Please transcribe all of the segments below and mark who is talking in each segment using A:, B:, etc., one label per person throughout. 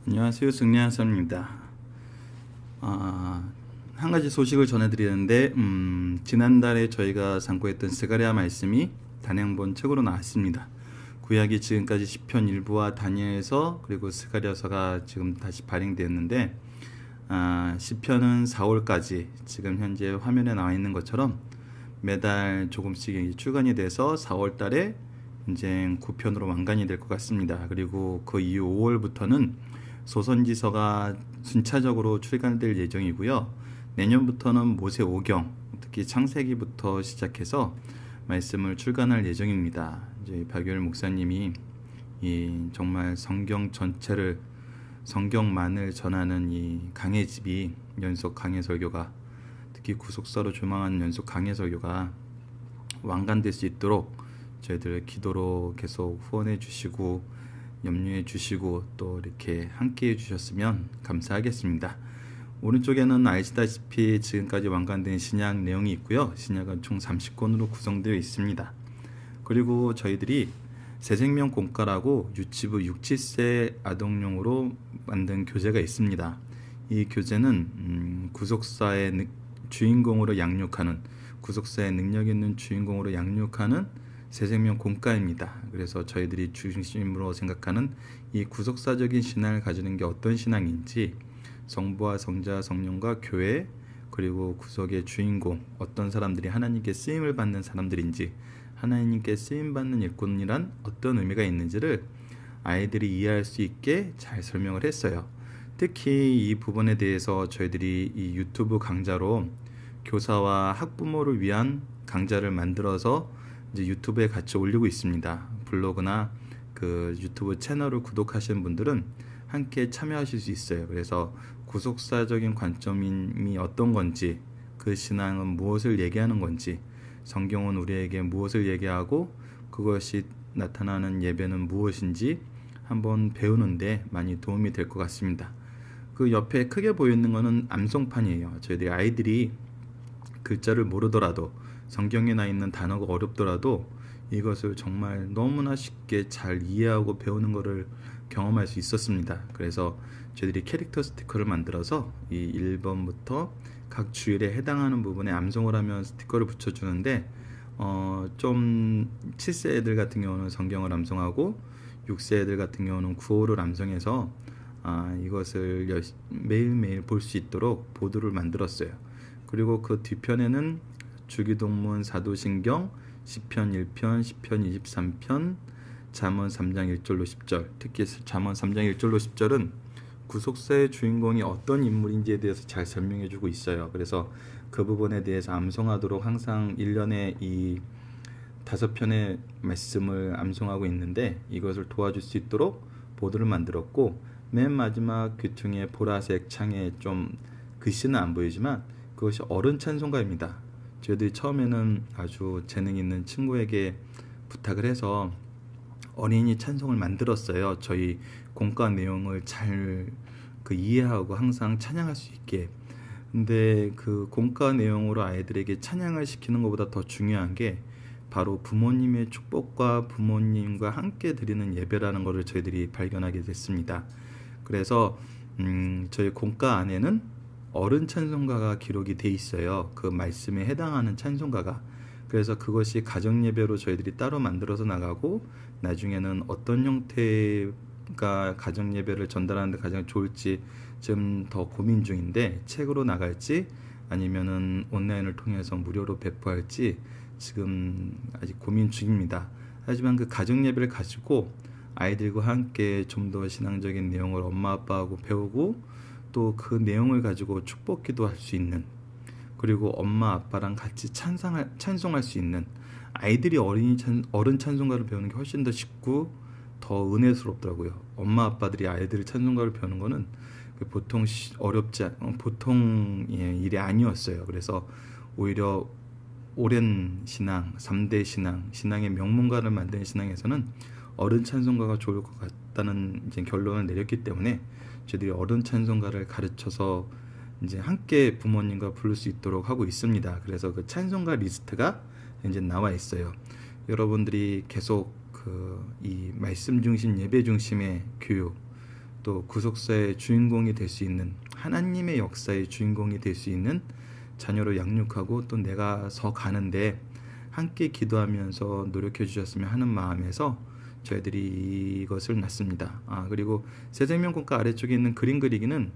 A: 안녕하세요. 승리하선입니다. 한 가지 소식을 전해드리는데 지난달에 저희가 상고했던 스가랴 말씀이 단행본 책으로 나왔습니다. 구약이 지금까지 시편 일부와 다니엘서 그리고 스가랴서가 지금 다시 발행되었는데 시편은 4월까지 지금 현재 화면에 나와 있는 것처럼 매달 조금씩 출간이 돼서 4월 달에 이제 9편으로 완간이 될 것 같습니다. 그리고 그 이후 5월부터는 소선지서가 순차적으로 출간될 예정이고요. 내년부터는 모세오경, 특히 창세기부터 시작해서 말씀을 출간할 예정입니다. 이제 박유일 목사님이 이 정말 성경 전체를 성경만을 전하는 이 강해집이 연속 강해설교가 특히 구속사로 조망하는 연속 강해설교가 완간될 수 있도록 저희들 기도로 계속 후원해 주시고 염려해 주시고 또 이렇게 함께 해 주셨으면 감사하겠습니다. 오른쪽에는 아시다시피 지금까지 완간된 신약 내용이 있고요. 신약은 총 30권으로 구성되어 있습니다. 그리고 저희들이 새생명 공과라고 유치부 6, 7세 아동용으로 만든 교재가 있습니다. 이 교재는 구속사의 주인공으로 양육하는 구속사의 능력 있는 주인공으로 양육하는 새생명 공과입니다. 그래서 저희들이 중심으로 생각하는 이 구속사적인 신앙을 가지는 게 어떤 신앙인지 성부와 성자 성령과 교회 그리고 구속의 주인공 어떤 사람들이 하나님께 쓰임을 받는 사람들인지 하나님께 쓰임받는 일꾼이란 어떤 의미가 있는지를 아이들이 이해할 수 있게 잘 설명을 했어요. 특히 이 부분에 대해서 저희들이 이 유튜브 강좌로 교사와 학부모를 위한 강좌를 만들어서 이제 유튜브에 같이 올리고 있습니다. 블로그나 그 유튜브 채널을 구독하시는 분들은 함께 참여하실 수 있어요. 그래서 구속사적인 관점이 어떤 건지, 그 신앙은 무엇을 얘기하는 건지, 성경은 우리에게 무엇을 얘기하고 그것이 나타나는 예배는 무엇인지 한번 배우는데 많이 도움이 될 것 같습니다. 그 옆에 크게 보이는 거는 암송판이에요. 저희들이 아이들이 글자를 모르더라도 성경에 나 있는 단어가 어렵더라도 이것을 정말 너무나 쉽게 잘 이해하고 배우는 것을 경험할 수 있었습니다. 그래서 저희들이 캐릭터 스티커를 만들어서 이 1번부터 각 주일에 해당하는 부분에 암송을 하면 스티커를 붙여주는데 좀 7세 애들 같은 경우는 성경을 암송하고 6세 애들 같은 경우는 구호를 암송해서 이것을 매일매일 볼 수 있도록 보드를 만들었어요. 그리고 그 뒤편에는 주기도문, 사도신경, 시편 1편, 시편 23편, 잠언 3장 1절로 10절. 특히 잠언 3장 1절로 10절은 구속사의 주인공이 어떤 인물인지에 대해서 잘 설명해주고 있어요. 그래서 그 부분에 대해서 암송하도록 항상 1년에 이 5편의 말씀을 암송하고 있는데 이것을 도와줄 수 있도록 보드를 만들었고 맨 마지막 귀퉁이의 보라색 창에 좀 글씨는 안 보이지만 그것이 어른 찬송가입니다. 저희들이 처음에는 아주 재능 있는 친구에게 부탁을 해서 어린이 찬송을 만들었어요. 저희 공과 내용을 잘 이해하고 항상 찬양할 수 있게. 근데 그 공과 내용으로 아이들에게 찬양을 시키는 것보다 더 중요한 게 바로 부모님의 축복과 부모님과 함께 드리는 예배라는 것을 저희들이 발견하게 됐습니다. 그래서 저희 공과 안에는 어른 찬송가가 기록이 돼 있어요. 그 말씀에 해당하는 찬송가가. 그래서 그것이 가정 예배로 저희들이 따로 만들어서 나가고 나중에는 어떤 형태가 가정 예배를 전달하는 데 가장 좋을지 좀 더 고민 중인데 책으로 나갈지 아니면은 온라인을 통해서 무료로 배포할지 지금 아직 고민 중입니다. 하지만 그 가정 예배를 가지고 아이들과 함께 좀 더 신앙적인 내용을 엄마 아빠하고 배우고 또 그 내용을 가지고 축복 기도할 수 있는 그리고 엄마 아빠랑 같이 찬송할 수 있는 아이들이 어른 찬송가를 배우는 게 훨씬 더 쉽고 더 은혜스럽더라고요. 엄마 아빠들이 아이들 찬송가를 배우는 거는 보통 보통 일이 아니었어요. 그래서 오히려 오랜 신앙, 3대 신앙의 명문가를 만드는 신앙에서는 어른 찬송가가 좋을 것 같다는 이제 결론을 내렸기 때문에 저희들이 어른 찬송가를 가르쳐서 이제 함께 부모님과 부를 수 있도록 하고 있습니다. 그래서 그 찬송가 리스트가 이제 나와 있어요. 여러분들이 계속 이 말씀 중심 예배 중심의 교육 또 구속사의 주인공이 될 수 있는, 하나님의 역사의 주인공이 될 수 있는 자녀로 양육하고, 또 내가 서 가는데 함께 기도하면서 노력해 주셨으면 하는 마음에서 저희들이 이것을 낳습니다. 그리고 새생명국가 아래쪽에 있는 그림 그리기는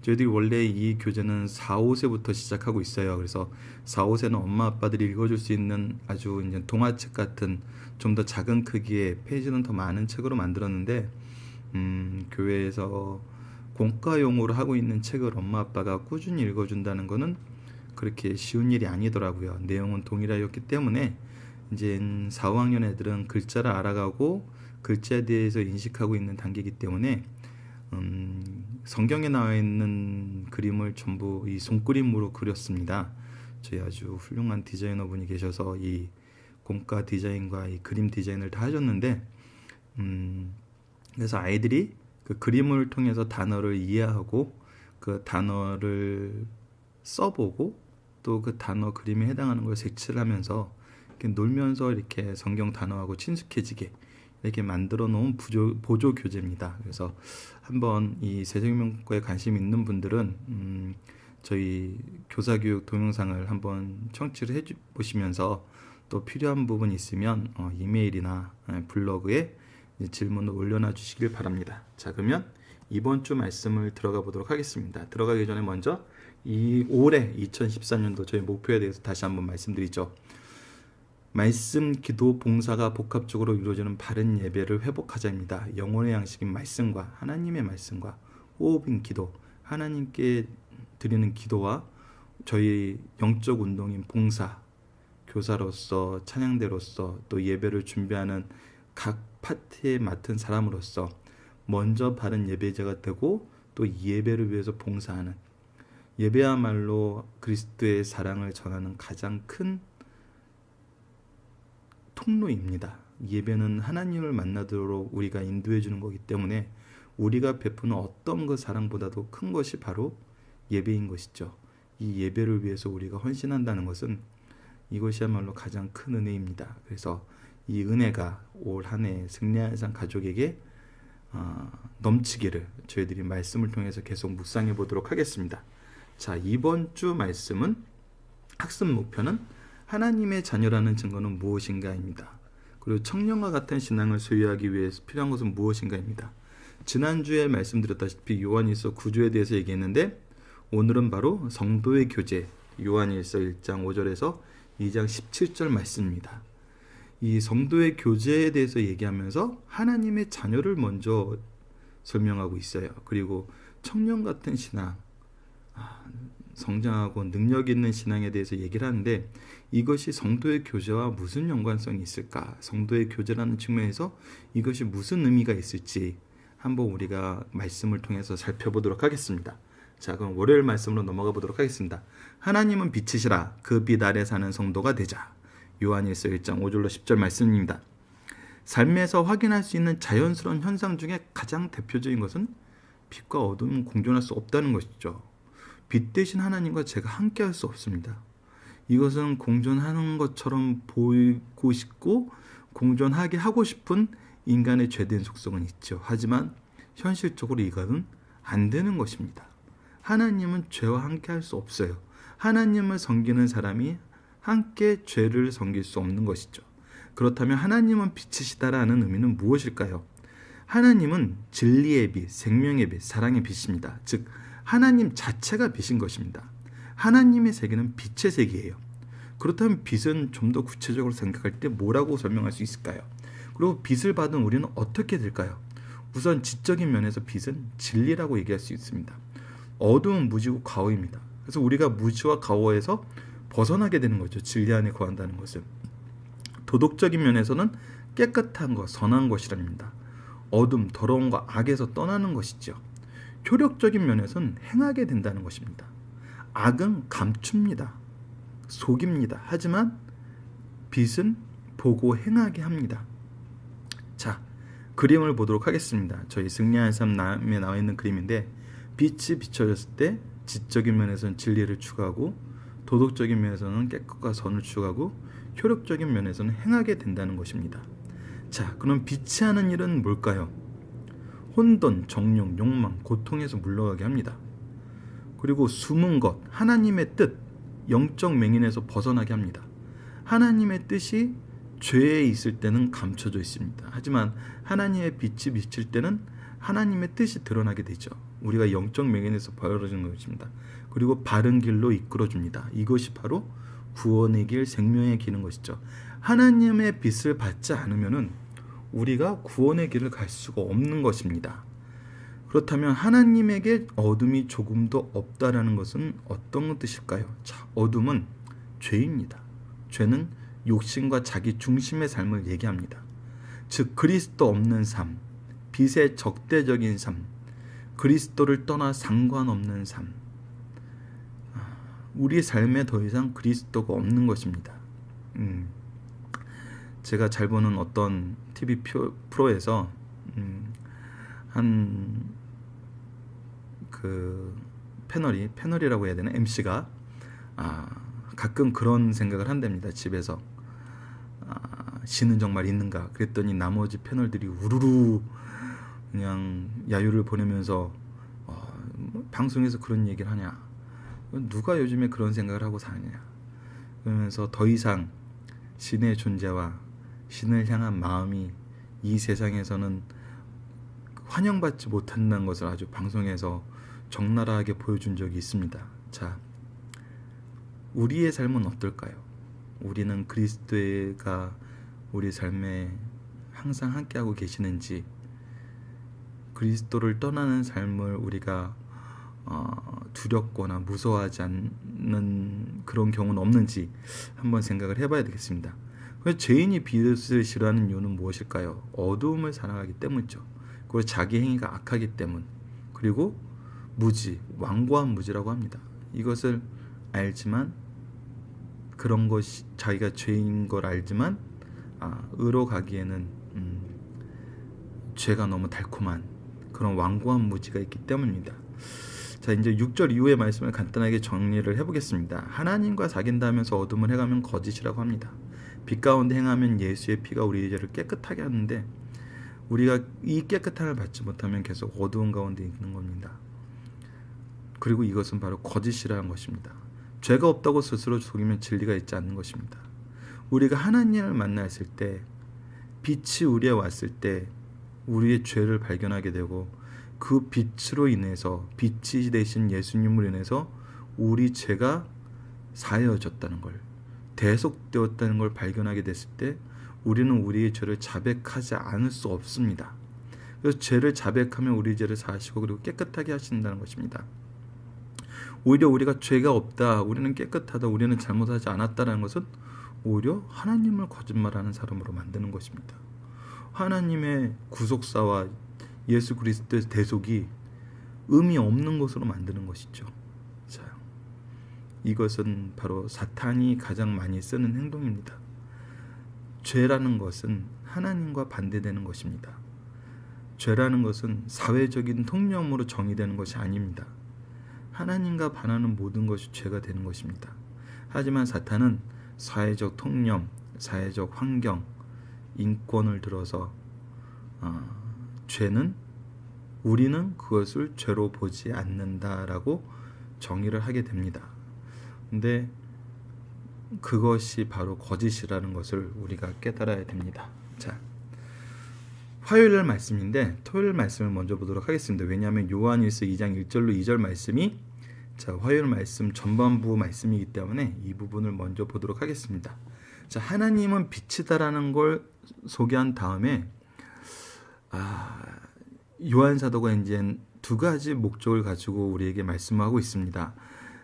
A: 저희들이 원래 이 교재는 4, 5세부터 시작하고 있어요. 그래서 4, 5세는 엄마 아빠들이 읽어줄 수 있는 아주 이제 동화책 같은 좀 더 작은 크기의, 페이지는 더 많은 책으로 만들었는데, 교회에서 공과용으로 하고 있는 책을 엄마 아빠가 꾸준히 읽어준다는 거는 그렇게 쉬운 일이 아니더라고요. 내용은 동일하였기 때문에 이제 4, 5학년 애들은 글자를 알아가고 글자에 대해서 인식하고 있는 단계이기 때문에 성경에 나와 있는 그림을 전부 이 손그림으로 그렸습니다. 저희 아주 훌륭한 디자이너분이 계셔서 이 공과 디자인과 이 그림 디자인을 다 하셨는데, 그래서 아이들이 그 그림을 통해서 단어를 이해하고 그 단어를 써보고 또 그 단어 그림에 해당하는 걸 색칠을 하면서 이렇게 놀면서 이렇게 성경 단어하고 친숙해지게 이렇게 만들어 놓은 보조 교재입니다. 그래서 한번 이 새생명과에 관심 있는 분들은 저희 교사교육 동영상을 한번 청취를 해 보시면서 또 필요한 부분 있으면 이메일이나 블로그에 질문을 올려놔 주시길 바랍니다. 자, 그러면 이번 주 말씀을 들어가 보도록 하겠습니다. 들어가기 전에 먼저 이 올해 2014년도 저희 목표에 대해서 다시 한번 말씀드리죠. 말씀, 기도, 봉사가 복합적으로 이루어지는 바른 예배를 회복하자입니다. 영혼의 양식인 말씀과 하나님의 말씀과 호흡인 기도, 하나님께 드리는 기도와 저희 영적 운동인 봉사, 교사로서, 찬양대로서, 또 예배를 준비하는 각 파트에 맡은 사람으로서 먼저 바른 예배자가 되고 또 예배를 위해서 봉사하는, 예배야말로 그리스도의 사랑을 전하는 가장 큰 통로입니다. 예배는 하나님을 만나도록 우리가 인도해 주는 거기 때문에 우리가 베푸는 어떤 그 사랑보다도 큰 것이 바로 예배인 것이죠. 이 예배를 위해서 우리가 헌신한다는 것은 이것이야말로 가장 큰 은혜입니다. 그래서 이 은혜가 올 한 해 승리의 산 가족에게 넘치기를 저희들이 말씀을 통해서 계속 묵상해 보도록 하겠습니다. 자, 이번 주 말씀은 학습 목표는 하나님의 자녀라는 증거는 무엇인가입니다. 그리고 청년과 같은 신앙을 소유하기 위해서 필요한 것은 무엇인가입니다. 지난주에 말씀드렸다시피 요한일서 9조에 대해서 얘기했는데, 오늘은 바로 성도의 교제, 요한일서 1장 5절에서 2장 17절 말씀입니다. 이 성도의 교제에 대해서 얘기하면서 하나님의 자녀를 먼저 설명하고 있어요. 그리고 청년 같은 신앙, 성장하고 능력 있는 신앙에 대해서 얘기를 하는데, 이것이 성도의 교제와 무슨 연관성이 있을까? 성도의 교제라는 측면에서 이것이 무슨 의미가 있을지 한번 우리가 말씀을 통해서 살펴보도록 하겠습니다. 자, 그럼 월요일 말씀으로 넘어가 보도록 하겠습니다. 하나님은 빛이시라, 그 빛 아래 사는 성도가 되자. 요한일서 1장 5절로 10절 말씀입니다. 삶에서 확인할 수 있는 자연스러운 현상 중에 가장 대표적인 것은 빛과 어둠은 공존할 수 없다는 것이죠. 빛 대신 하나님과 제가 함께 할 수 없습니다. 이것은 공존하는 것처럼 보이고 싶고 공존하게 하고 싶은 인간의 죄된 속성은 있죠. 하지만 현실적으로 이것은 안 되는 것입니다. 하나님은 죄와 함께 할 수 없어요. 하나님을 섬기는 사람이 함께 죄를 섬길 수 없는 것이죠. 그렇다면 하나님은 빛이시다라는 의미는 무엇일까요? 하나님은 진리의 빛, 생명의 빛, 사랑의 빛입니다. 즉 하나님 자체가 빛인 것입니다. 하나님의 세계는 빛의 세계예요. 그렇다면 빛은 좀 더 구체적으로 생각할 때 뭐라고 설명할 수 있을까요? 그리고 빛을 받은 우리는 어떻게 될까요? 우선 지적인 면에서 빛은 진리라고 얘기할 수 있습니다. 어두운 무지고 가오입니다. 그래서 우리가 무지와 가오에서 벗어나게 되는 거죠. 진리 안에 거한다는 것은. 도덕적인 면에서는 깨끗한 것, 선한 것이랍니다. 어둠, 더러운 것, 악에서 떠나는 것이죠. 효력적인 면에서는 행하게 된다는 것입니다. 악은 감춥니다. 속입니다. 하지만 빛은 보고 행하게 합니다. 자, 그림을 보도록 하겠습니다. 저희 승리하는 삶에 나와 있는 그림인데, 빛이 비춰졌을 때 지적인 면에서는 진리를 추구하고, 도덕적인 면에서는 깨끗과 선을 추구하고, 효력적인 면에서는 행하게 된다는 것입니다. 자, 그럼 빛이 하는 일은 뭘까요? 혼돈, 정욕, 욕망, 고통에서 물러가게 합니다. 그리고 숨은 것, 하나님의 뜻, 영적 맹인에서 벗어나게 합니다. 하나님의 뜻이 죄에 있을 때는 감춰져 있습니다. 하지만 하나님의 빛이 비칠 때는 하나님의 뜻이 드러나게 되죠. 우리가 영적 맹인에서 벌어지는 것입니다. 그리고 바른 길로 이끌어줍니다. 이것이 바로 구원의 길, 생명의 길인 것이죠. 하나님의 빛을 받지 않으면 우리가 구원의 길을 갈 수가 없는 것입니다. 그렇다면 하나님에게 어둠이 조금도 없다라는 것은 어떤 뜻일까요? 자, 어둠은 죄입니다. 죄는 욕심과 자기 중심의 삶을 얘기합니다. 즉 그리스도 없는 삶, 빛의 적대적인 삶, 그리스도를 떠나 상관없는 삶, 우리 삶에 더 이상 그리스도가 없는 것입니다. 제가 잘 보는 어떤 TV 프로에서 한 그 패널이라고 해야 되나, MC가 가끔 그런 생각을 한답니다. 집에서 신은 정말 있는가 그랬더니 나머지 패널들이 우르르 그냥 야유를 보내면서 방송에서 그런 얘기를 하냐, 누가 요즘에 그런 생각을 하고 사느냐, 그러면서 더 이상 신의 존재와 신을 향한 마음이 이 세상에서는 환영받지 못한다는 것을 아주 방송에서 적나라하게 보여준 적이 있습니다. 자, 우리의 삶은 어떨까요? 우리는 그리스도가 우리 삶에 항상 함께하고 계시는지, 그리스도를 떠나는 삶을 우리가 두렵거나 무서워하지 않는 그런 경우는 없는지 한번 생각을 해봐야 되겠습니다. 죄인이 빛을 싫어하는 이유는 무엇일까요? 어두움을 사랑하기 때문이죠. 그리고 자기 행위가 악하기 때문, 그리고 무지, 완고한 무지라고 합니다. 이것을 알지만, 그런 것이 자기가 죄인 걸 알지만 의로 가기에는 죄가 너무 달콤한 그런 완고한 무지가 있기 때문입니다. 자, 이제 6절 이후의 말씀을 간단하게 정리를 해보겠습니다. 하나님과 사귄다 하면서 어둠을 행하면 거짓이라고 합니다. 빛 가운데 행하면 예수의 피가 우리의 죄를 깨끗하게 하는데, 우리가 이 깨끗함을 받지 못하면 계속 어두운 가운데 있는 겁니다. 그리고 이것은 바로 거짓이라는 것입니다. 죄가 없다고 스스로 속이면 진리가 있지 않는 것입니다. 우리가 하나님을 만났을 때, 빛이 우리에 왔을 때 우리의 죄를 발견하게 되고, 그 빛으로 인해서, 빛이 되신 예수님으로 인해서 우리 죄가 사해졌다는 걸, 대속되었다는 걸 발견하게 됐을 때 우리는 우리의 죄를 자백하지 않을 수 없습니다. 그래서 죄를 자백하면 우리 죄를 사하시고 그리고 깨끗하게 하신다는 것입니다. 오히려 우리가 죄가 없다, 우리는 깨끗하다, 우리는 잘못하지 않았다라는 것은 오히려 하나님을 거짓말하는 사람으로 만드는 것입니다. 하나님의 구속사와 예수 그리스도의 대속이 의미 없는 것으로 만드는 것이죠. 자, 이것은 바로 사탄이 가장 많이 쓰는 행동입니다. 죄라는 것은 하나님과 반대되는 것입니다. 죄라는 것은 사회적인 통념으로 정의되는 것이 아닙니다. 하나님과 반하는 모든 것이 죄가 되는 것입니다. 하지만 사탄은 사회적 통념, 사회적 환경, 인권을 들어서 우리는 그것을 죄로 보지 않는다라고 정의를 하게 됩니다. 근데 그것이 바로 거짓이라는 것을 우리가 깨달아야 됩니다. 자, 화요일 말씀인데 토요일 말씀을 먼저 보도록 하겠습니다. 왜냐하면 요한일서 2장 1절로 2절 말씀이 화요일 말씀 전반부 말씀이기 때문에 이 부분을 먼저 보도록 하겠습니다. 자, 하나님은 빛이다라는 걸 소개한 다음에 요한 사도가 이제 두 가지 목적을 가지고 우리에게 말씀하고 있습니다.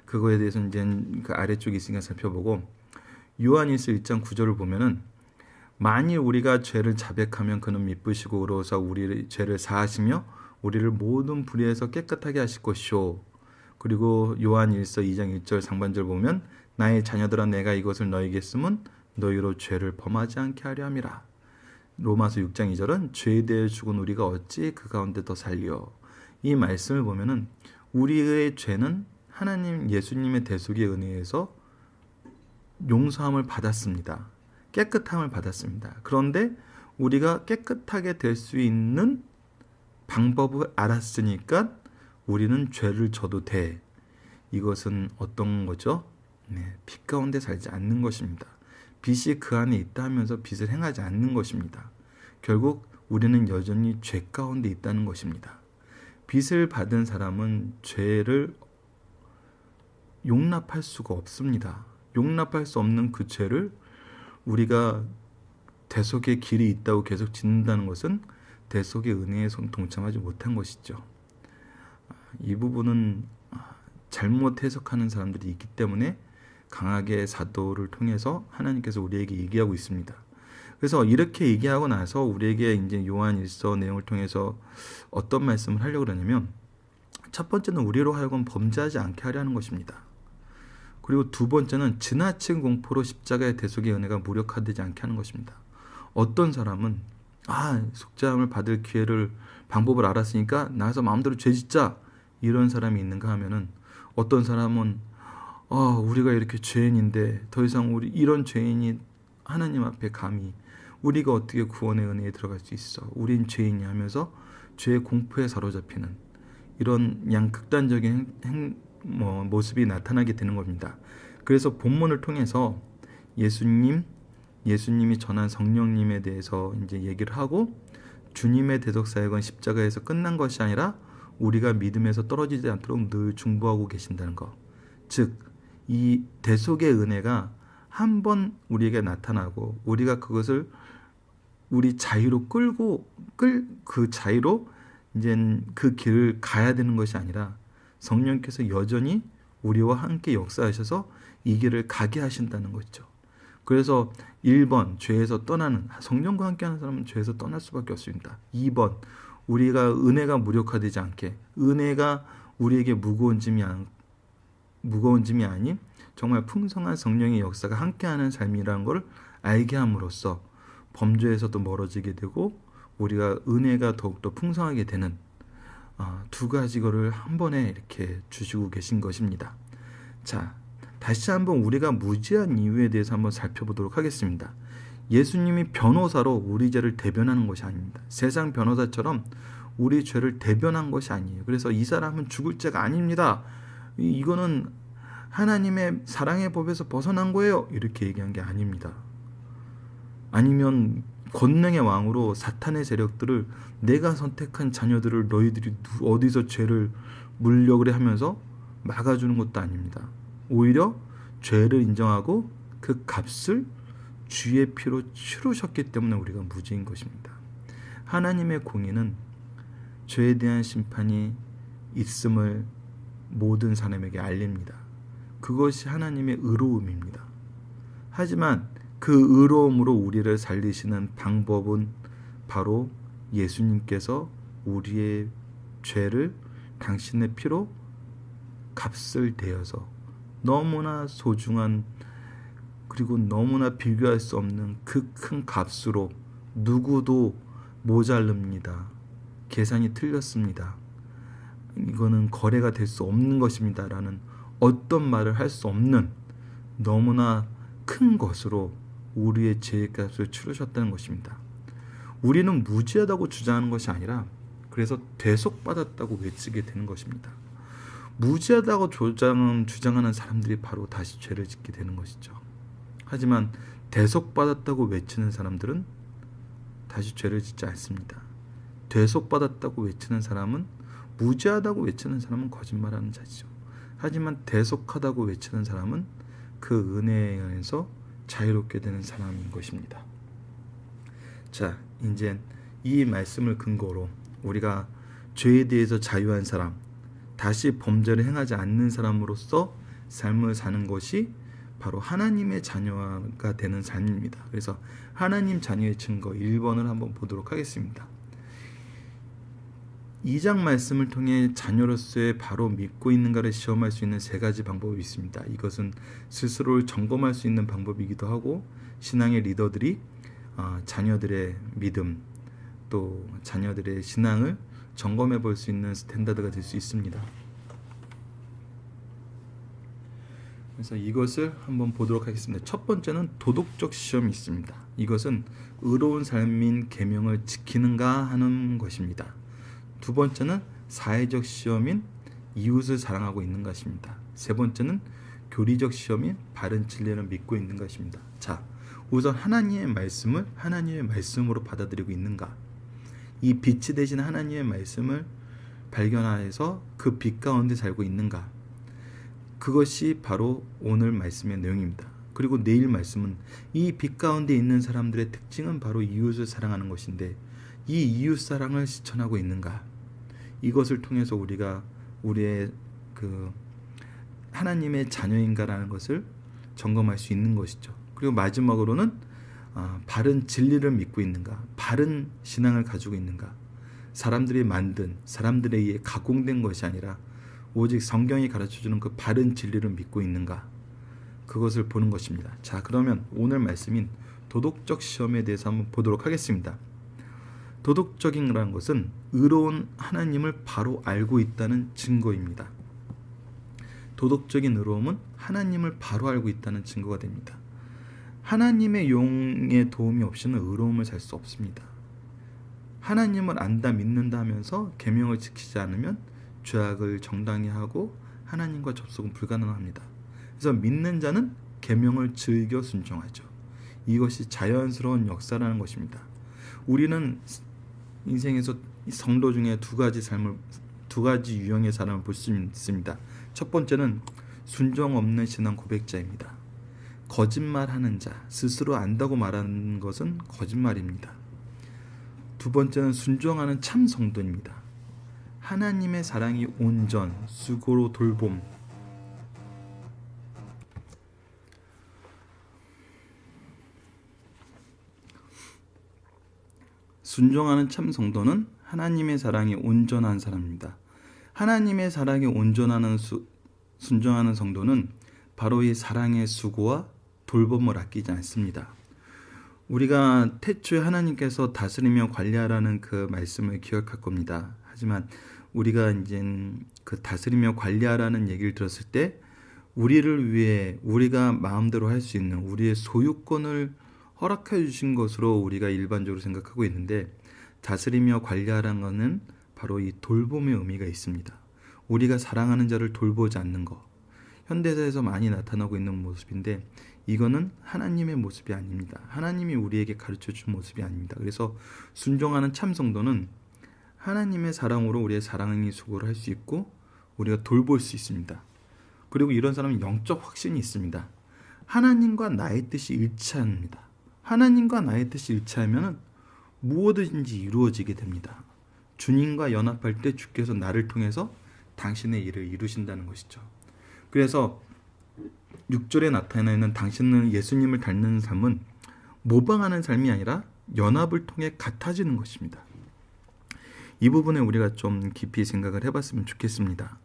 A: 그거에 대해서 이제 그 아래쪽에 있으니까 살펴보고, 요한일서 1장 9절을 보면은 만일 우리가 죄를 자백하면 그는 미쁘시고 의로우사 우리의 죄를 사하시며 우리를 모든 불의에서 깨끗하게 하실 것이요. 그리고 요한일서 2장 1절 상반절 보면 나의 자녀들아 내가 이것을 너희에게 쓰면 너희로 죄를 범하지 않게 하려 함이라. 로마서 6장 2절은 죄에 대해 죽은 우리가 어찌 그 가운데 더 살려. 이 말씀을 보면은 우리의 죄는 하나님 예수님의 대속의 은혜에서 용서함을 받았습니다. 깨끗함을 받았습니다. 그런데 우리가 깨끗하게 될 수 있는 방법을 알았으니까 우리는 죄를 져도 돼. 이것은 어떤 거죠? 빛 가운데 살지 않는 것입니다. 빛이 그 안에 있다 하면서 빛을 행하지 않는 것입니다. 결국 우리는 여전히 죄 가운데 있다는 것입니다. 빛을 받은 사람은 죄를 용납할 수가 없습니다. 용납할 수 없는 그 죄를 우리가 대속의 길이 있다고 계속 짓는다는 것은 대속의 은혜에 동참하지 못한 것이죠. 이 부분은 잘못 해석하는 사람들이 있기 때문에 강하게 사도를 통해서 하나님께서 우리에게 얘기하고 있습니다. 그래서 이렇게 얘기하고 나서 우리에게 이제 요한 1서 내용을 통해서 어떤 말씀을 하려고 그러냐면, 첫 번째는 우리로 하여금 범죄하지 않게 하려는 것입니다. 그리고 두 번째는 지나친 공포로 십자가의 대속의 은혜가 무력화되지 않게 하는 것입니다. 어떤 사람은 속죄함을 받을 방법을 알았으니까 나가서 마음대로 죄 짓자, 이런 사람이 있는가 하면은, 어떤 사람은 우리가 이렇게 죄인인데 더 이상 우리 이런 죄인이 하나님 앞에 감히 우리가 어떻게 구원의 은혜에 들어갈 수 있어, 우린 죄인이 하면서 죄의 공포에 사로잡히는 이런 양극단적인 모습이 나타나게 되는 겁니다. 그래서 본문을 통해서 예수님이 전한 성령님에 대해서 이제 얘기를 하고, 주님의 대속 사역은 십자가에서 끝난 것이 아니라 우리가 믿음에서 떨어지지 않도록 늘 중보하고 계신다는 것. 즉, 이 대속의 은혜가 한 번 우리에게 나타나고 우리가 그것을 우리 자유로 그 자유로 이제 그 길을 가야 되는 것이 아니라 성령께서 여전히 우리와 함께 역사하셔서 이 길을 가게 하신다는 거죠. 그래서 1번 죄에서 떠나는, 성령과 함께하는 사람은 죄에서 떠날 수밖에 없습니다. 2번 우리가 은혜가 무력화되지 않게, 은혜가 우리에게 무거운 짐이 아닌 정말 풍성한 성령의 역사가 함께하는 삶이라는 걸 알게 함으로써 범죄에서도 멀어지게 되고 우리가 은혜가 더욱더 풍성하게 되는 두 가지 거를 한 번에 이렇게 주시고 계신 것입니다. 자, 다시 한번 우리가 무죄한 이유에 대해서 한번 살펴보도록 하겠습니다. 예수님이 변호사로 우리 죄를 대변하는 것이 아닙니다. 세상 변호사처럼 우리 죄를 대변한 것이 아니에요. 그래서 이 사람은 죽을 죄가 아닙니다, 이거는 하나님의 사랑의 법에서 벗어난 거예요, 이렇게 얘기한 게 아닙니다. 아니면 권능의 왕으로 사탄의 세력들을, 내가 선택한 자녀들을 너희들이 어디서 죄를 물려 그래 하면서 막아주는 것도 아닙니다. 오히려 죄를 인정하고 그 값을 주의 피로 치르셨기 때문에 우리가 무죄인 것입니다. 하나님의 공의는 죄에 대한 심판이 있음을 모든 사람에게 알립니다. 그것이 하나님의 의로움입니다. 하지만 그 의로움으로 우리를 살리시는 방법은 바로 예수님께서 우리의 죄를 당신의 피로 값을 대어서 너무나 소중한, 그리고 너무나 비교할 수 없는 그 큰 값으로, 누구도 모자릅니다, 계산이 틀렸습니다, 이거는 거래가 될 수 없는 것입니다 라는 어떤 말을 할 수 없는 너무나 큰 것으로 우리의 죄의 값을 치르셨다는 것입니다. 우리는 무죄하다고 주장하는 것이 아니라 그래서 대속받았다고 외치게 되는 것입니다. 무죄하다고 주장하는 사람들이 바로 다시 죄를 짓게 되는 것이죠. 하지만 대속받았다고 외치는 사람들은 다시 죄를 짓지 않습니다. 대속받았다고 외치는 사람은, 무죄하다고 외치는 사람은 거짓말하는 자죠. 하지만 대속하다고 외치는 사람은 그 은혜에 의해서 자유롭게 되는 사람인 것입니다. 자, 이제 이 말씀을 근거로 우리가 죄에 대해서 자유한 사람, 다시 범죄를 행하지 않는 사람으로서 삶을 사는 것이 바로 하나님의 자녀가 되는 삶입니다. 그래서 하나님 자녀의 증거 1번을 한번 보도록 하겠습니다. 2장 말씀을 통해 자녀로서의 바로 믿고 있는가를 시험할 수 있는 3가지 방법이 있습니다. 이것은 스스로를 점검할 수 있는 방법이기도 하고, 신앙의 리더들이 자녀들의 믿음, 또 자녀들의 신앙을 점검해 볼 수 있는 스탠다드가 될 수 있습니다. 그래서 이것을 한번 보도록 하겠습니다. 첫 번째는 도덕적 시험이 있습니다. 이것은 의로운 삶인 계명을 지키는가 하는 것입니다. 두 번째는 사회적 시험인 이웃을 사랑하고 있는 것입니다. 세 번째는 교리적 시험인 바른 진리를 믿고 있는 것입니다. 자, 우선 하나님의 말씀을 하나님의 말씀으로 받아들이고 있는가? 이 빛이 되신 하나님의 말씀을 발견하여서 그 빛 가운데 살고 있는가? 그것이 바로 오늘 말씀의 내용입니다. 그리고 내일 말씀은 이 빛 가운데 있는 사람들의 특징은 바로 이웃을 사랑하는 것인데 이 이웃 사랑을 실천하고 있는가? 이것을 통해서 우리가 우리의 그 하나님의 자녀인가라는 것을 점검할 수 있는 것이죠. 그리고 마지막으로는 바른 진리를 믿고 있는가, 바른 신앙을 가지고 있는가, 사람들이 만든, 사람들에 의해 가공된 것이 아니라 오직 성경이 가르쳐주는 그 바른 진리를 믿고 있는가, 그것을 보는 것입니다. 자, 그러면 오늘 말씀인 도덕적 시험에 대해서 한번 보도록 하겠습니다. 도덕적인이라는 것은 의로운 하나님을 바로 알고 있다는 증거입니다. 도덕적인 의로움은 하나님을 바로 알고 있다는 증거가 됩니다. 하나님의 용의 도움이 없이는 의로움을 살 수 없습니다. 하나님을 안다 믿는다 하면서 계명을 지키지 않으면 죄악을 정당히 하고 하나님과 접속은 불가능합니다. 그래서 믿는 자는 계명을 즐겨 순종하죠. 이것이 자연스러운 역사라는 것입니다. 우리는 인생에서 성도 중에 두 가지 유형의 사람을 볼 수 있습니다. 첫 번째는 순종 없는 신앙 고백자입니다. 거짓말하는 자, 스스로 안다고 말하는 것은 거짓말입니다. 두 번째는 순종하는 참 성도입니다. 하나님의 사랑이 온전, 수고로 돌봄, 순종하는 참 성도는 하나님의 사랑이 온전한 사람입니다. 하나님의 사랑이 순종하는 성도는 바로 이 사랑의 수고와 돌봄을 아끼지 않습니다. 우리가 태초에 하나님께서 다스리며 관리하라는 그 말씀을 기억할 겁니다. 하지만 우리가 이제 그 다스리며 관리하라는 얘기를 들었을 때 우리를 위해 우리가 마음대로 할 수 있는 우리의 소유권을 허락해 주신 것으로 우리가 일반적으로 생각하고 있는데, 다스리며 관리하라는 것은 바로 이 돌봄의 의미가 있습니다. 우리가 사랑하는 자를 돌보지 않는 것, 현대사에서 많이 나타나고 있는 모습인데 이거는 하나님의 모습이 아닙니다. 하나님이 우리에게 가르쳐 준 모습이 아닙니다. 그래서 순종하는 참 성도는 하나님의 사랑으로 우리의 사랑의 수고를 할 수 있고 우리가 돌볼 수 있습니다. 그리고 이런 사람은 영적 확신이 있습니다. 하나님과 나의 뜻이 일치합니다. 하나님과 나의 뜻이 일치하면 무엇든지 이루어지게 됩니다. 주님과 연합할 때 주께서 나를 통해서 당신의 일을 이루신다는 것이죠. 그래서 6절에 나타나 있는 당신은 예수님을 닮는 삶은 모방하는 삶이 아니라 연합을 통해 같아지는 것입니다. 이 부분에 우리가 좀 깊이 생각을 해봤으면 좋겠습니다.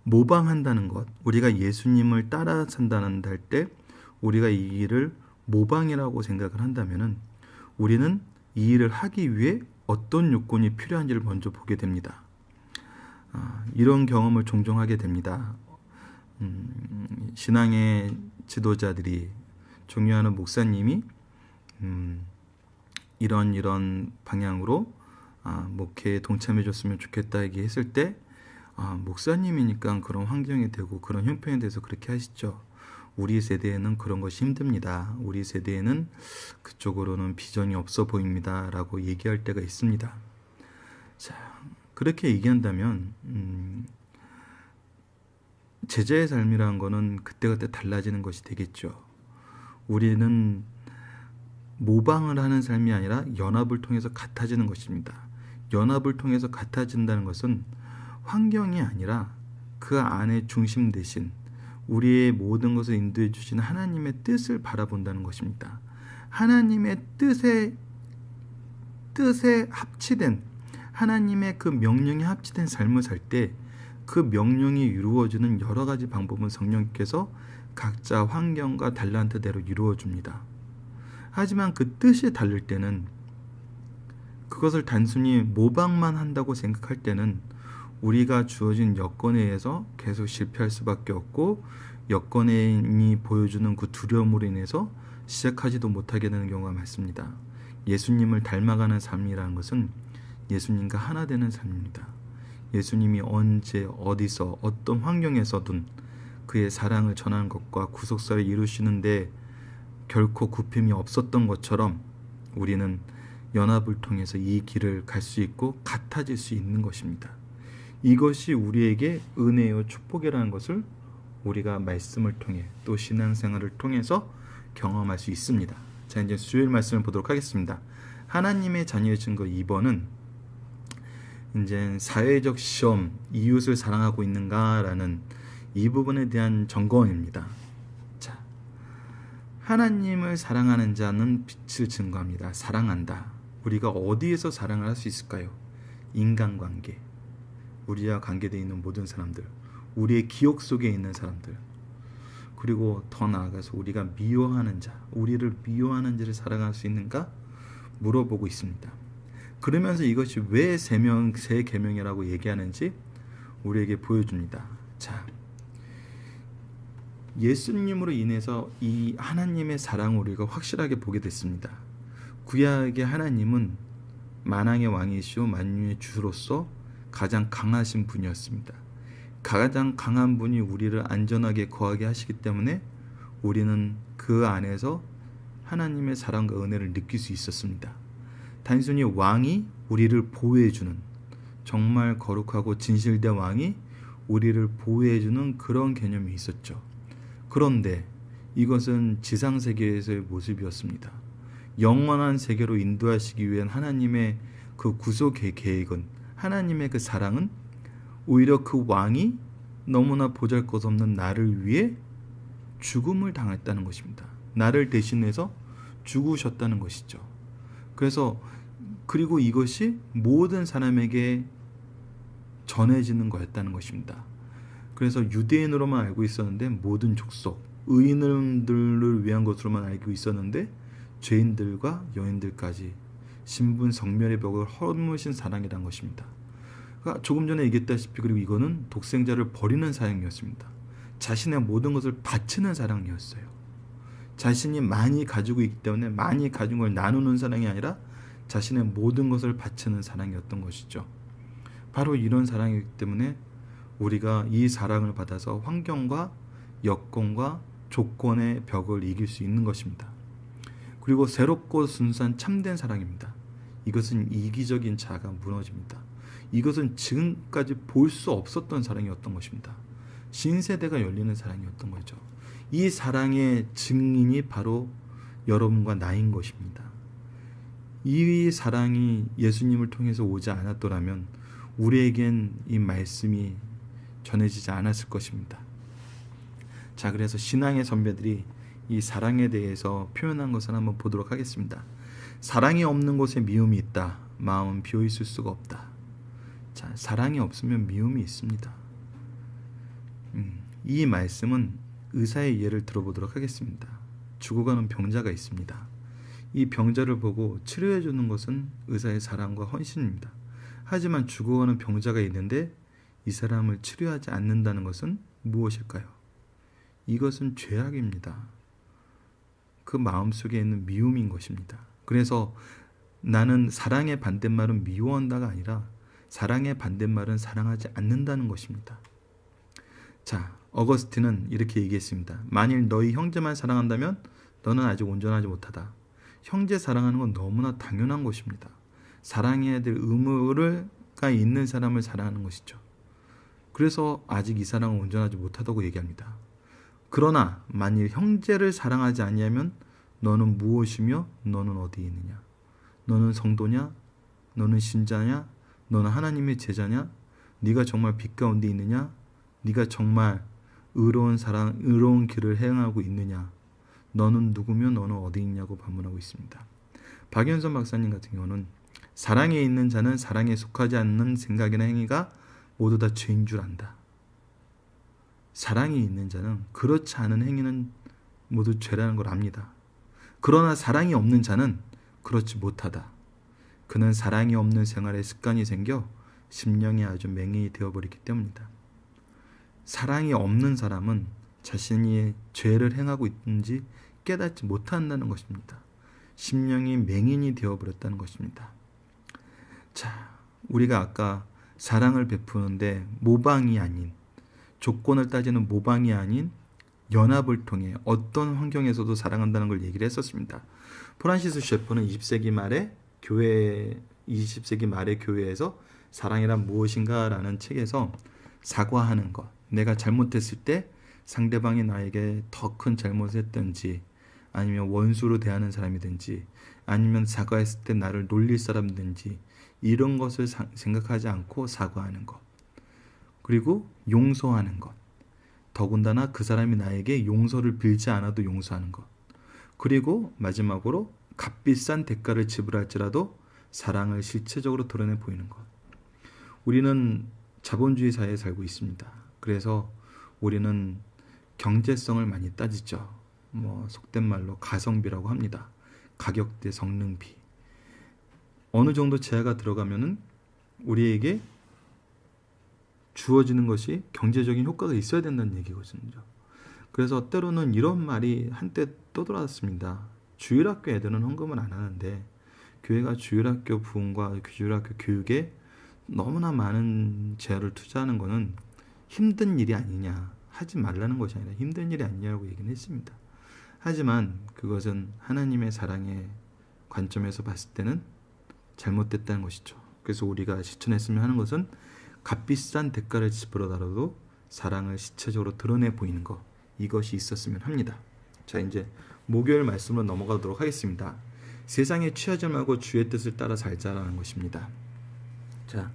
A: 모방한다는 것, 우리가 예수님을 따라 산다는 할 때 우리가 이 일을 모방이라고 생각을 한다면 우리는 이 일을 하기 위해 어떤 요건이 필요한지를 먼저 보게 됩니다. 이런 경험을 종종 하게 됩니다. 신앙의 지도자들이, 존경하는 목사님이 이런 방향으로 목회에 동참해 줬으면 좋겠다 얘기했을 때 목사님이니까 그런 환경이 되고 그런 형편에 대해서 그렇게 하시죠. 우리 세대에는 그런 것이 힘듭니다. 우리 세대에는 그쪽으로는 비전이 없어 보입니다. 라고 얘기할 때가 있습니다. 자, 그렇게 얘기한다면 제자의 삶이라는 거는 그때그때 달라지는 것이 되겠죠. 우리는 모방을 하는 삶이 아니라 연합을 통해서 같아지는 것입니다. 연합을 통해서 같아진다는 것은 환경이 아니라 그 안에 중심 대신 우리의 모든 것을 인도해 주시는 하나님의 뜻을 바라본다는 것입니다. 하나님의 뜻에 합치된, 하나님의 그 명령에 합치된 삶을 살 때 그 명령이 이루어지는 여러 가지 방법은 성령께서 각자 환경과 달란트대로 이루어 줍니다. 하지만 그 뜻이 다를 때는, 그것을 단순히 모방만 한다고 생각할 때는 우리가 주어진 여건에 의해서 계속 실패할 수밖에 없고, 여건이 보여주는 그 두려움으로 인해서 시작하지도 못하게 되는 경우가 많습니다. 예수님을 닮아가는 삶이라는 것은 예수님과 하나 되는 삶입니다. 예수님이 언제 어디서 어떤 환경에서든 그의 사랑을 전하는 것과 구속사를 이루시는데 결코 굽힘이 없었던 것처럼 우리는 연합을 통해서 이 길을 갈 수 있고 같아질 수 있는 것입니다. 이것이 우리에게 은혜요 축복이라는 것을 우리가 말씀을 통해 또 신앙생활을 통해서 경험할 수 있습니다. 자, 이제 수요일 말씀을 보도록 하겠습니다. 하나님의 자녀의 증거 2번은 이제 사회적 시험, 이웃을 사랑하고 있는가라는 이 부분에 대한 점검입니다. 자, 하나님을 사랑하는 자는 빛을 증거합니다. 사랑한다. 우리가 어디에서 사랑을 할 수 있을까요? 인간관계, 우리와 관계되어 있는 모든 사람들, 우리의 기억 속에 있는 사람들, 그리고 더 나아가서 우리가 미워하는 자, 우리를 미워하는 자를 사랑할 수 있는가 물어보고 있습니다. 그러면서 이것이 왜 세 계명이라고 얘기하는지 우리에게 보여줍니다. 자, 예수님으로 인해서 이 하나님의 사랑을 우리가 확실하게 보게 됐습니다. 구약의 하나님은 만왕의 왕이시오 만유의 주로서 가장 강하신 분이었습니다. 가장 강한 분이 우리를 안전하게 거하게 하시기 때문에 우리는 그 안에서 하나님의 사랑과 은혜를 느낄 수 있었습니다. 단순히 왕이 우리를 보호해주는, 정말 거룩하고 진실된 왕이 우리를 보호해주는 그런 개념이 있었죠. 그런데 이것은 지상세계에서의 모습이었습니다. 영원한 세계로 인도하시기 위한 하나님의 그 구속의 계획은, 하나님의 그 사랑은 오히려 그 왕이 너무나 보잘것없는 나를 위해 죽음을 당했다는 것입니다. 나를 대신해서 죽으셨다는 것이죠. 그리고 이것이 모든 사람에게 전해지는 거였다는 것입니다. 그래서 유대인으로만 알고 있었는데 모든 족속, 의인들을 위한 것으로만 알고 있었는데 죄인들과 여인들까지 신분 성멸의 벽을 허무신 사랑이란 것입니다. 그러니까 조금 전에 얘기했다시피 그리고 이거는 독생자를 버리는 사랑이었습니다. 자신의 모든 것을 바치는 사랑이었어요. 자신이 많이 가지고 있기 때문에 많이 가진 걸 나누는 사랑이 아니라 자신의 모든 것을 바치는 사랑이었던 것이죠. 바로 이런 사랑이기 때문에 우리가 이 사랑을 받아서 환경과 여건과 조건의 벽을 이길 수 있는 것입니다. 그리고 새롭고 순수한 참된 사랑입니다. 이것은 이기적인 자아가 무너집니다. 이것은 지금까지 볼 수 없었던 사랑이었던 것입니다. 신세대가 열리는 사랑이었던 거죠. 이 사랑의 증인이 바로 여러분과 나인 것입니다. 이 사랑이 예수님을 통해서 오지 않았더라면 우리에겐 이 말씀이 전해지지 않았을 것입니다. 자, 그래서 신앙의 선배들이 이 사랑에 대해서 표현한 것을 한번 보도록 하겠습니다. 사랑이 없는 곳에 미움이 있다. 마음은 비어 있을 수가 없다. 자, 사랑이 없으면 미움이 있습니다. 이 말씀은 의사의 예를 들어보도록 하겠습니다. 죽어가는 병자가 있습니다. 이 병자를 보고 치료해 주는 것은 의사의 사랑과 헌신입니다. 하지만 죽어가는 병자가 있는데 이 사람을 치료하지 않는다는 것은 무엇일까요? 이것은 죄악입니다. 그 마음속에 있는 미움인 것입니다. 그래서 나는 사랑의 반대말은 미워한다가 아니라 사랑의 반대말은 사랑하지 않는다는 것입니다. 자, 어거스틴은 이렇게 얘기했습니다. 만일 너희 형제만 사랑한다면 너는 아직 온전하지 못하다. 형제 사랑하는 건 너무나 당연한 것입니다. 사랑해야 될 의무가 있는 사람을 사랑하는 것이죠. 그래서 아직 이 사랑은 온전하지 못하다고 얘기합니다. 그러나 만일 형제를 사랑하지 아니하면 너는 무엇이며 너는 어디에 있느냐? 너는 성도냐? 너는 신자냐? 너는 하나님의 제자냐? 네가 정말 빛 가운데 있느냐? 네가 정말 의로운 길을 행하고 있느냐? 너는 누구며 너는 어디 있냐고 반문하고 있습니다. 박연선 박사님 같은 경우는 사랑에 있는 자는 사랑에 속하지 않는 생각이나 행위가 모두 다 죄인 줄 안다. 사랑이 있는 자는 그렇지 않은 행위는 모두 죄라는 걸 압니다. 그러나 사랑이 없는 자는 그렇지 못하다. 그는 사랑이 없는 생활에 습관이 생겨 심령이 아주 맹인이 되어버리기 때문이다. 사랑이 없는 사람은 자신이 죄를 행하고 있는지 깨닫지 못한다는 것입니다. 심령이 맹인이 되어버렸다는 것입니다. 자, 우리가 아까 사랑을 베푸는데 모방이 아닌, 조건을 따지는 모방이 아닌 연합을 통해 어떤 환경에서도 사랑한다는 걸 얘기를 했었습니다. 프란시스 셰퍼는 20세기 말의 교회에서 사랑이란 무엇인가 라는 책에서 사과하는 것, 내가 잘못했을 때 상대방이 나에게 더 큰 잘못을 했든지, 아니면 원수로 대하는 사람이든지, 아니면 사과했을 때 나를 놀릴 사람이든지, 이런 것을 생각하지 않고 사과하는 것, 그리고 용서하는 것, 더군다나 그 사람이 나에게 용서를 빌지 않아도 용서하는 것, 그리고 마지막으로 값비싼 대가를 지불할지라도 사랑을 실체적으로 드러내 보이는 것. 우리는 자본주의 사회에 살고 있습니다. 그래서 우리는 경제성을 많이 따지죠. 속된 말로 가성비라고 합니다. 가격 대 성능비. 어느 정도 제한가 들어가면은 우리에게 주어지는 것이 경제적인 효과가 있어야 된다는 얘기거든요. 그래서 때로는 이런 말이 한때 떠돌았습니다. 주일학교 애들은 헌금을 안 하는데 교회가 주일학교 부흥과 주일학교 교육에 너무나 많은 재화를 투자하는 것은 힘든 일이 아니냐, 하지 말라는 것이 아니라 힘든 일이 아니냐고 얘기는 했습니다. 하지만 그것은 하나님의 사랑의 관점에서 봤을 때는 잘못됐다는 것이죠. 그래서 우리가 실천했으면 하는 것은 값비싼 대가를 지불하더라도 사랑을 실체적으로 드러내 보이는 것, 이것이 있었으면 합니다. 자, 이제 목요일 말씀으로 넘어가도록 하겠습니다. 세상에 취하지 말고 주의 뜻을 따라 살자라는 것입니다. 자,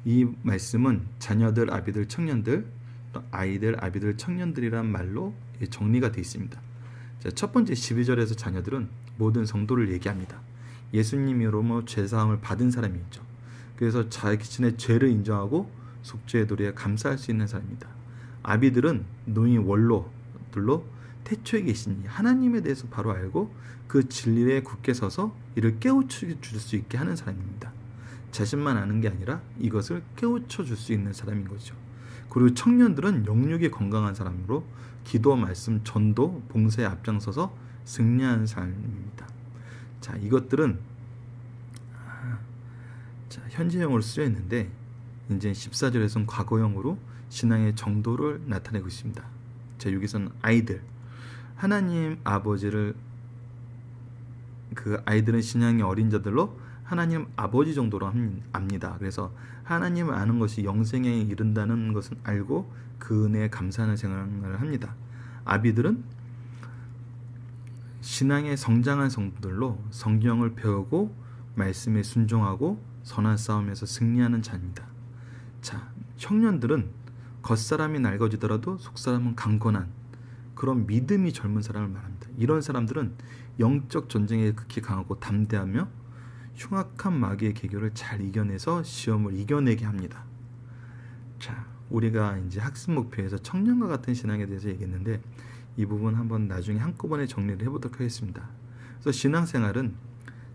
A: 이 말씀은 자녀들, 아비들, 청년들, 또 아이들, 아비들, 청년들이란 말로 정리가 되어 있습니다. 자, 첫 번째 12절에서 자녀들은 모든 성도를 얘기합니다. 예수님으로 죄사함을 받은 사람이 있죠. 그래서 자기 자신의 죄를 인정하고 속죄의 도리에 감사할 수 있는 사람입니다. 아비들은 노인 원로들로 태초에 계신 하나님에 대해서 바로 알고 그 진리에 굳게 서서 이를 깨우쳐 줄 수 있게 하는 사람입니다. 자신만 아는 게 아니라 이것을 깨우쳐 줄 수 있는 사람인 거죠. 그리고 청년들은 영육이 건강한 사람으로 기도, 말씀, 전도, 봉사에 앞장서서 승리하는 사람입니다. 자, 이것들은 현재형으로 쓰여있는데 이제 14절에서는 과거형으로 신앙의 정도를 나타내고 있습니다. 자, 여기서는 아이들, 하나님 아버지를, 그 아이들은 신앙의 어린 자들로 하나님 아버지 정도로 압니다. 그래서 하나님을 아는 것이 영생에 이른다는 것은 알고 그 은혜에 감사하는 생활을 합니다. 아비들은 신앙의 성장한 성도들로 성경을 배우고 말씀에 순종하고 선한 싸움에서 승리하는 자입니다. 자, 청년들은 겉사람이 낡아지더라도 속사람은 강건한 그런 믿음이 젊은 사람을 말합니다. 이런 사람들은 영적 전쟁에 극히 강하고 담대하며 흉악한 마귀의 계교를 잘 이겨내서 시험을 이겨내게 합니다. 자, 우리가 이제 학습 목표에서 청년과 같은 신앙에 대해서 얘기했는데 이 부분 한번 나중에 한꺼번에 정리를 해보도록 하겠습니다. 그래서 신앙생활은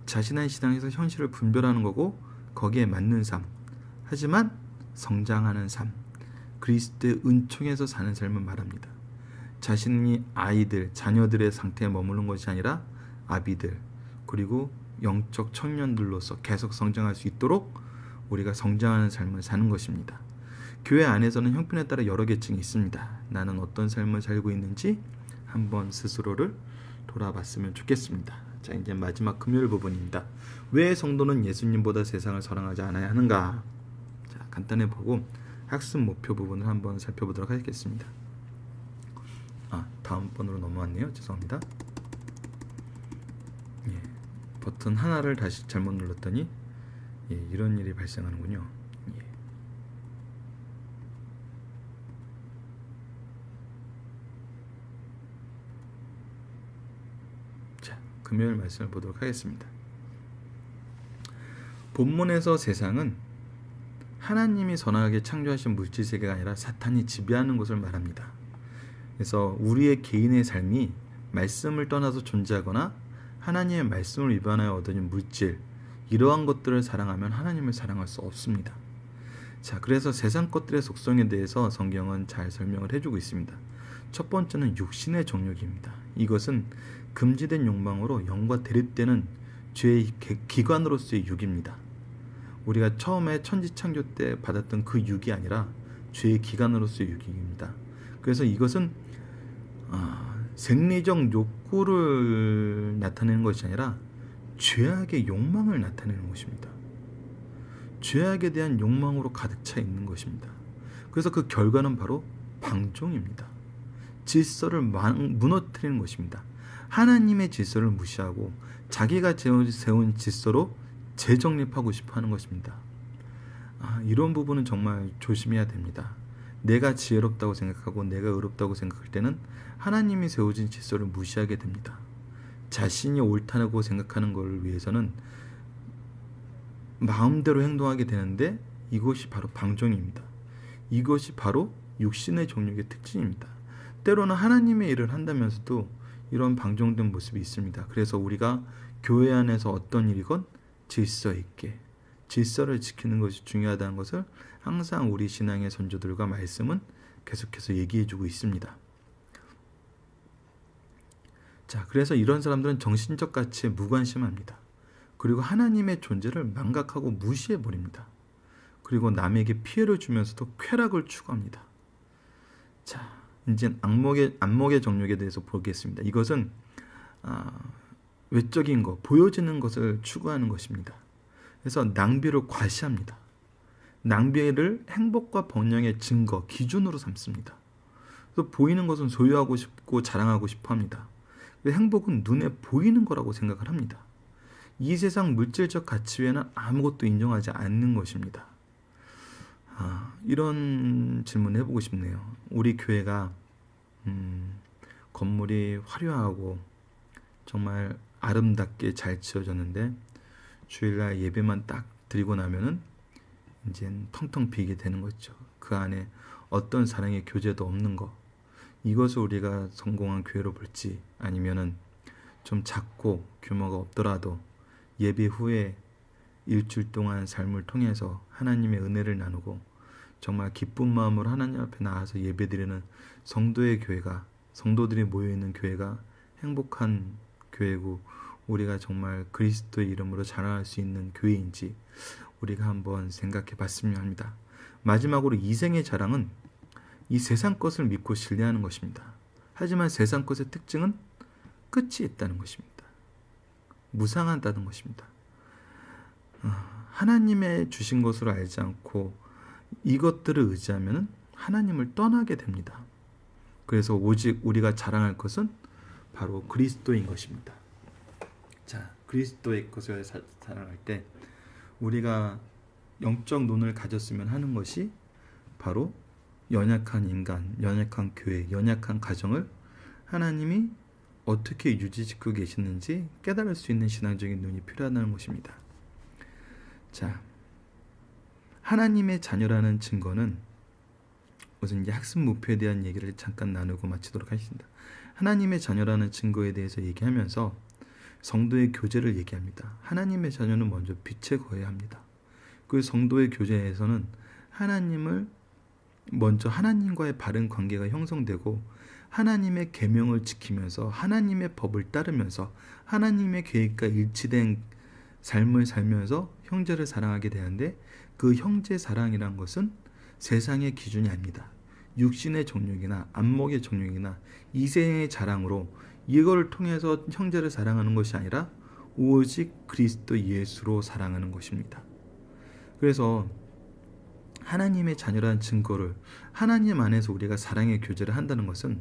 A: 자신의 신앙에서 현실을 분별하는 거고 거기에 맞는 삶, 하지만 성장하는 삶, 그리스도의 은총에서 사는 삶을 말합니다. 자신이 아이들, 자녀들의 상태에 머무는 것이 아니라 아비들, 그리고 영적 청년들로서 계속 성장할 수 있도록 우리가 성장하는 삶을 사는 것입니다. 교회 안에서는 형편에 따라 여러 계층이 있습니다. 나는 어떤 삶을 살고 있는지 한번 스스로를 돌아봤으면 좋겠습니다. 자, 이제 마지막 금요일 부분입니다. 왜 성도는 예수님보다 세상을 사랑하지 않아야 하는가? 자, 간단히 보고 학습 목표 부분을 한번 살펴보도록 하겠습니다. 다음 번으로 넘어왔네요. 죄송합니다. 버튼 하나를 다시 잘못 눌렀더니 이런 일이 발생하는군요. 자, 금요일 말씀을 보도록 하겠습니다. 본문에서 세상은 하나님이 선하게 창조하신 물질세계가 아니라 사탄이 지배하는 것을 말합니다. 그래서 우리의 개인의 삶이 말씀을 떠나서 존재하거나 하나님의 말씀을 위반하여 얻어진 물질, 이러한 것들을 사랑하면 하나님을 사랑할 수 없습니다. 자, 그래서 세상 것들의 속성에 대해서 성경은 잘 설명을 해주고 있습니다. 첫 번째는 육신의 정욕입니다. 이것은 금지된 욕망으로 영과 대립되는 죄의 기관으로서의 육입니다. 우리가 처음에 천지창조 때 받았던 그 육이 아니라 죄의 기간으로서의 육입니다. 그래서 이것은 생리적 욕구를 나타내는 것이 아니라 죄악의 욕망을 나타내는 것입니다. 죄악에 대한 욕망으로 가득 차 있는 것입니다. 그래서 그 결과는 바로 방종입니다. 질서를 무너뜨리는 것입니다. 하나님의 질서를 무시하고 자기가 세운 질서로 재정립하고 싶어 하는 것입니다. 이런 부분은 정말 조심해야 됩니다. 내가 지혜롭다고 생각하고 내가 의롭다고 생각할 때는 하나님이 세워진 질서를 무시하게 됩니다. 자신이 옳다고 생각하는 것을 위해서는 마음대로 행동하게 되는데 이것이 바로 방종입니다. 이것이 바로 육신의 정욕의 특징입니다. 때로는 하나님의 일을 한다면서도 이런 방종된 모습이 있습니다. 그래서 우리가 교회 안에서 어떤 일이건 질서 있게 질서를 지키는 것이 중요하다는 것을 항상 우리 신앙의 선조들과 말씀은 계속해서 얘기해주고 있습니다. 자, 그래서 이런 사람들은 정신적 가치에 무관심합니다. 그리고 하나님의 존재를 망각하고 무시해버립니다. 그리고 남에게 피해를 주면서도 쾌락을 추구합니다. 자, 이제 안목의 정욕에 대해서 보겠습니다. 이것은 외적인 것, 보여지는 것을 추구하는 것입니다. 그래서 낭비를 과시합니다. 낭비를 행복과 번영의 증거, 기준으로 삼습니다. 그래서 보이는 것은 소유하고 싶고 자랑하고 싶어 합니다. 행복은 눈에 보이는 거라고 생각을 합니다. 이 세상 물질적 가치 외에는 아무것도 인정하지 않는 것입니다. 이런 질문을 해보고 싶네요. 우리 교회가 건물이 화려하고 정말 아름답게 잘 지어졌는데 주일날 예배만 딱 드리고 나면은 이제 텅텅 비게 되는 거죠. 그 안에 어떤 사랑의 교제도 없는 거. 이것을 우리가 성공한 교회로 볼지, 아니면은 좀 작고 규모가 없더라도 예배 후에 일주일 동안 삶을 통해서 하나님의 은혜를 나누고 정말 기쁜 마음으로 하나님 앞에 나와서 예배드리는 성도의 교회가, 성도들이 모여있는 교회가 행복한 교회고 우리가 정말 그리스도의 이름으로 자랑할 수 있는 교회인지 우리가 한번 생각해 봤으면 합니다. 마지막으로 이생의 자랑은 이 세상 것을 믿고 신뢰하는 것입니다. 하지만 세상 것의 특징은 끝이 있다는 것입니다. 무상하다는 것입니다. 하나님의 주신 것으로 알지 않고 이것들을 의지하면 하나님을 떠나게 됩니다. 그래서 오직 우리가 자랑할 것은 바로 그리스도인 것입니다. 자, 그리스도의 것을 자랑할 때 우리가 영적 눈을 가졌으면 하는 것이 바로 연약한 인간, 연약한 교회, 연약한 가정을 하나님이 어떻게 유지짓고 계시는지 깨달을 수 있는 신앙적인 눈이 필요하다는 것입니다. 자, 하나님의 자녀라는 증거는 우선 이제 학습 목표에 대한 얘기를 잠깐 나누고 마치도록 하겠습니다. 하나님의 자녀라는 증거에 대해서 얘기하면서 성도의 교제를 얘기합니다. 하나님의 자녀는 먼저 빛에 거해야 합니다. 그 성도의 교제에서는 하나님을 먼저 하나님과의 바른 관계가 형성되고 하나님의 계명을 지키면서 하나님의 법을 따르면서 하나님의 계획과 일치된 삶을 살면서 형제를 사랑하게 되는데 그 형제 사랑이란 것은 세상의 기준이 아닙니다. 육신의 정욕이나 안목의 정욕이나 이생의 자랑으로 이걸 통해서 형제를 사랑하는 것이 아니라 오직 그리스도 예수로 사랑하는 것입니다. 그래서 하나님의 자녀라는 증거를 하나님 안에서 우리가 사랑의 교제를 한다는 것은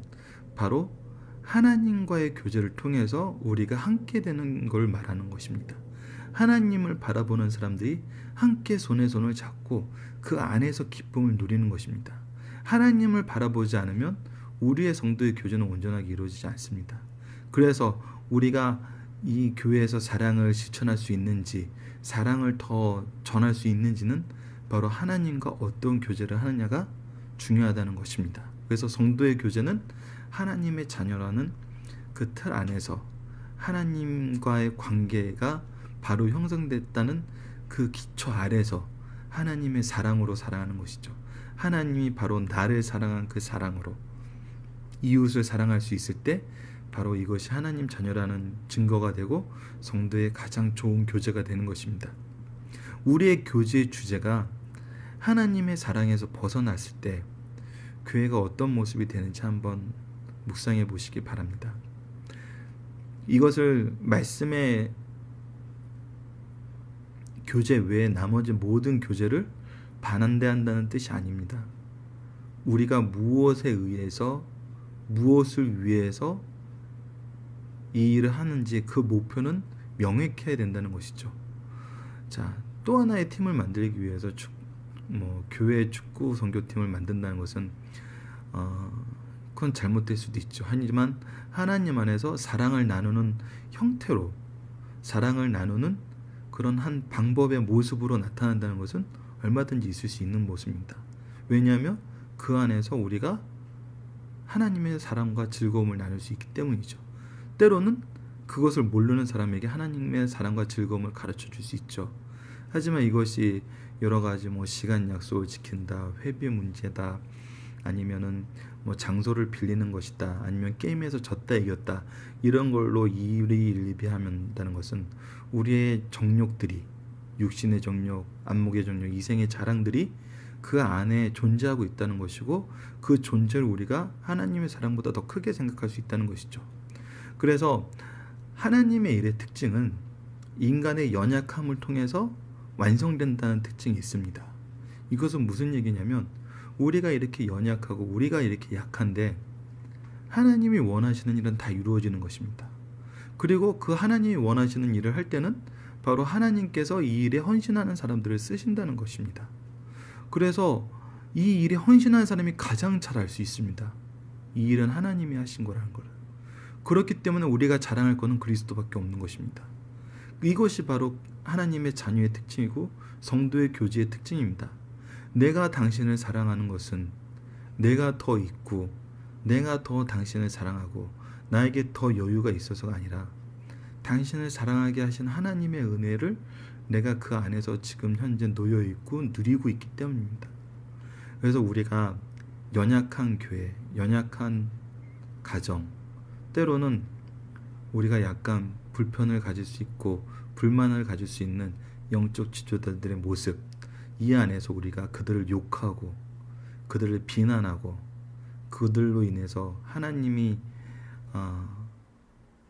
A: 바로 하나님과의 교제를 통해서 우리가 함께 되는 걸 말하는 것입니다. 하나님을 바라보는 사람들이 함께 손에 손을 잡고 그 안에서 기쁨을 누리는 것입니다. 하나님을 바라보지 않으면 우리의 성도의 교제는 온전하게 이루어지지 않습니다. 그래서 우리가 이 교회에서 사랑을 실천할 수 있는지, 사랑을 더 전할 수 있는지는 바로 하나님과 어떤 교제를 하느냐가 중요하다는 것입니다. 그래서 성도의 교제는 하나님의 자녀라는 그 틀 안에서 하나님과의 관계가 바로 형성됐다는 그 기초 아래서 하나님의 사랑으로 사랑하는 것이죠. 하나님이 바로 나를 사랑한 그 사랑으로 이웃을 사랑할 수 있을 때 바로 이것이 하나님 자녀라는 증거가 되고 성도의 가장 좋은 교제가 되는 것입니다. 우리의 교제의 주제가 하나님의 사랑에서 벗어났을 때 교회가 어떤 모습이 되는지 한번 묵상해 보시기 바랍니다. 이것을 말씀의 교제 외에 나머지 모든 교제를 반대한다는 뜻이 아닙니다. 우리가 무엇에 의해서 무엇을 위해서 이 일을 하는지 그 목표는 명확해야 된다는 것이죠. 자, 또 하나의 팀을 만들기 위해서 교회 축구 선교팀을 만든다는 것은 그건 잘못될 수도 있죠. 하지만 하나님 안에서 사랑을 나누는 형태로 사랑을 나누는 그런 한 방법의 모습으로 나타난다는 것은 얼마든지 있을 수 있는 모습입니다. 왜냐하면 그 안에서 우리가 하나님의 사랑과 즐거움을 나눌 수 있기 때문이죠. 때로는 그것을 모르는 사람에게 하나님의 사랑과 즐거움을 가르쳐 줄 수 있죠. 하지만 이것이 여러 가지 시간 약속을 지킨다, 회비 문제다, 아니면은 장소를 빌리는 것이다, 아니면 게임에서 졌다 이겼다 이런 걸로 일희일비한다는 것은 우리의 정욕들이, 육신의 정욕, 안목의 정욕, 이생의 자랑들이 그 안에 존재하고 있다는 것이고, 그 존재를 우리가 하나님의 사랑보다 더 크게 생각할 수 있다는 것이죠. 그래서 하나님의 일의 특징은 인간의 연약함을 통해서 완성된다는 특징이 있습니다. 이것은 무슨 얘기냐면, 우리가 이렇게 연약하고 우리가 이렇게 약한데 하나님이 원하시는 일은 다 이루어지는 것입니다. 그리고 그 하나님이 원하시는 일을 할 때는 바로 하나님께서 이 일에 헌신하는 사람들을 쓰신다는 것입니다. 그래서 이 일에 헌신하는 사람이 가장 잘 알 수 있습니다. 이 일은 하나님이 하신 거라는 걸. 그렇기 때문에 우리가 자랑할 것은 그리스도밖에 없는 것입니다. 이것이 바로 하나님의 자녀의 특징이고 성도의 교제의 특징입니다. 내가 당신을 사랑하는 것은 내가 더 있고 내가 더 당신을 사랑하고 나에게 더 여유가 있어서가 아니라 당신을 사랑하게 하신 하나님의 은혜를 내가 그 안에서 지금 현재 놓여 있고 누리고 있기 때문입니다. 그래서 우리가 연약한 교회, 연약한 가정, 때로는 우리가 약간 불편을 가질 수 있고 불만을 가질 수 있는 영적 지도자들의 모습, 이 안에서 우리가 그들을 욕하고 그들을 비난하고 그들로 인해서 하나님이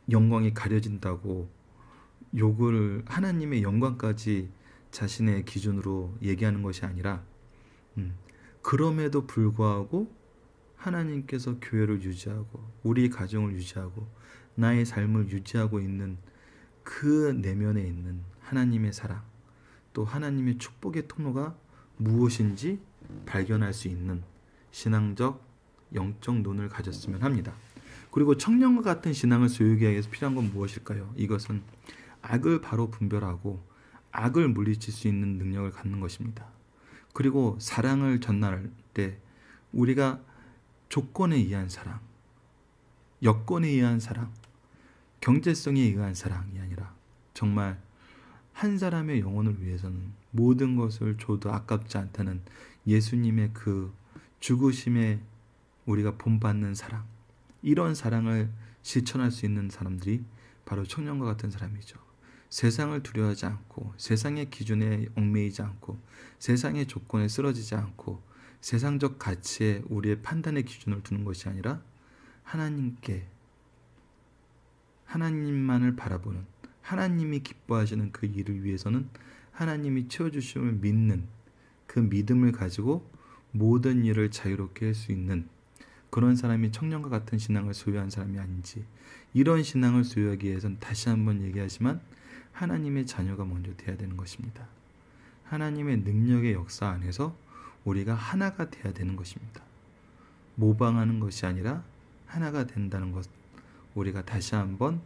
A: 영광이 가려진다고 욕을, 하나님의 영광까지 자신의 기준으로 얘기하는 것이 아니라 그럼에도 불구하고 하나님께서 교회를 유지하고 우리 가정을 유지하고 나의 삶을 유지하고 있는 그 내면에 있는 하나님의 사랑, 또 하나님의 축복의 통로가 무엇인지 발견할 수 있는 신앙적 영적 눈을 가졌으면 합니다. 그리고 청년과 같은 신앙을 소유하기 위해서 필요한 건 무엇일까요? 이것은 악을 바로 분별하고 악을 물리칠 수 있는 능력을 갖는 것입니다. 그리고 사랑을 전달할 때 우리가 조건에 의한 사랑, 여건에 의한 사랑, 경제성에 의한 사랑이 아니라 정말 한 사람의 영혼을 위해서는 모든 것을 줘도 아깝지 않다는 예수님의 그 죽으심에 우리가 본받는 사랑, 이런 사랑을 실천할 수 있는 사람들이 바로 청년과 같은 사람이죠. 세상을 두려워하지 않고 세상의 기준에 얽매이지 않고 세상의 조건에 쓰러지지 않고 세상적 가치에 우리의 판단의 기준을 두는 것이 아니라 하나님께, 하나님만을 바라보는, 하나님이 기뻐하시는 그 일을 위해서는 하나님이 채워주심을 믿는 그 믿음을 가지고 모든 일을 자유롭게 할 수 있는 그런 사람이 청년과 같은 신앙을 소유한 사람이 아닌지, 이런 신앙을 소유하기 위해서는 다시 한번 얘기하지만 하나님의 자녀가 먼저 돼야 되는 것입니다. 하나님의 능력의 역사 안에서 우리가 하나가 돼야 되는 것입니다. 모방하는 것이 아니라 하나가 된다는 것, 우리가 다시 한번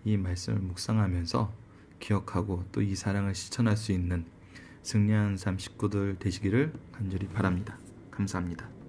A: 이 말씀을 묵상하면서 기억하고 또 이 사랑을 실천할 수 있는 승리하는 삶 식구들 되시기를 간절히 바랍니다. 감사합니다.